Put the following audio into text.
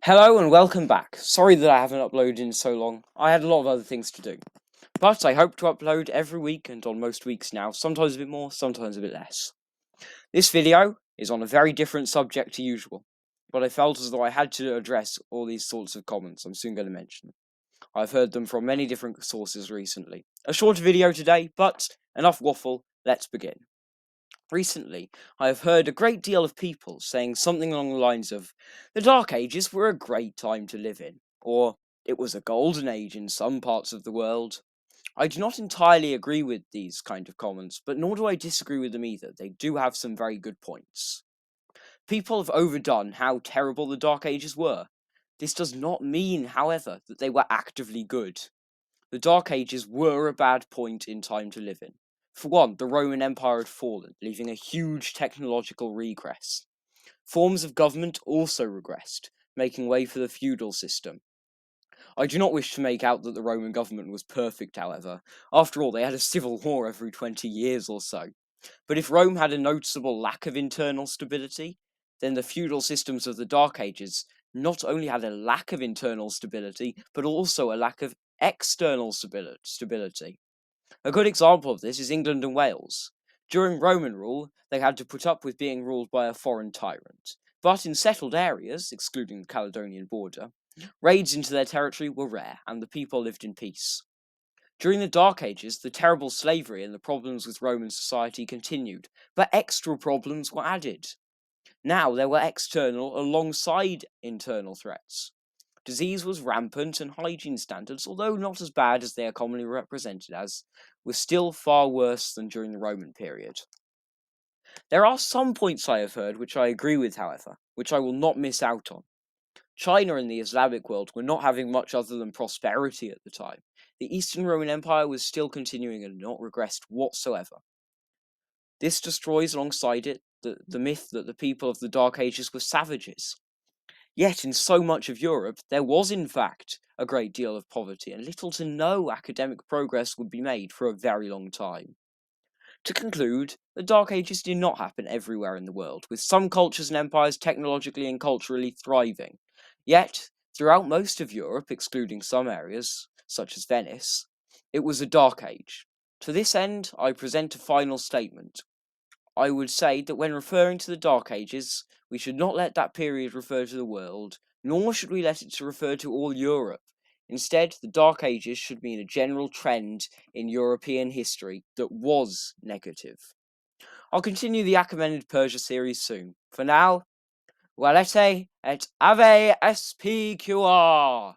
Hello and welcome back. Sorry that I haven't uploaded in so long. I had a lot of other things to do. But I hope to upload every week and on most weeks now, sometimes a bit more, sometimes a bit less. This video is on a very different subject to usual, but I felt as though I had to address all these sorts of comments I'm soon going to mention. I've heard them from many different sources recently. A short video today, but enough waffle, let's begin. Recently, I have heard a great deal of people saying something along the lines of, the Dark Ages were a great time to live in, or it was a golden age in some parts of the world. I do not entirely agree with these kind of comments, but nor do I disagree with them either. They do have some very good points. People have overdone how terrible the Dark Ages were. This does not mean, however, that they were actively good. The Dark Ages were a bad point in time to live in. For one, the Roman Empire had fallen, leaving a huge technological regress. Forms of government also regressed, making way for the feudal system. I do not wish to make out that the Roman government was perfect, however. After all, they had a civil war every 20 years or so. But if Rome had a noticeable lack of internal stability, then the feudal systems of the Dark Ages not only had a lack of internal stability, but also a lack of external stability. A good example of this is England and Wales. During Roman rule, they had to put up with being ruled by a foreign tyrant. But in settled areas, excluding the Caledonian border, raids into their territory were rare, and the people lived in peace. During the Dark Ages, the terrible slavery and the problems with Roman society continued, but extra problems were added. Now there were external alongside internal threats. Disease was rampant, and hygiene standards, although not as bad as they are commonly represented as, were still far worse than during the Roman period. There are some points I have heard which I agree with, however, which I will not miss out on. China and the Islamic world were not having much other than prosperity at the time. The Eastern Roman Empire was still continuing and not regressed whatsoever. This destroys alongside it the myth that the people of the Dark Ages were savages. Yet in so much of Europe, there was in fact a great deal of poverty, and little to no academic progress would be made for a very long time. To conclude, the Dark Ages did not happen everywhere in the world, with some cultures and empires technologically and culturally thriving. Yet, throughout most of Europe, excluding some areas, such as Venice, it was a Dark Age. To this end, I present a final statement. I would say that when referring to the Dark Ages, we should not let that period refer to the world, nor should we let it to refer to all Europe. Instead, the Dark Ages should mean a general trend in European history that was negative. I'll continue the Achaemenid Persia series soon. For now, valete et ave SPQR!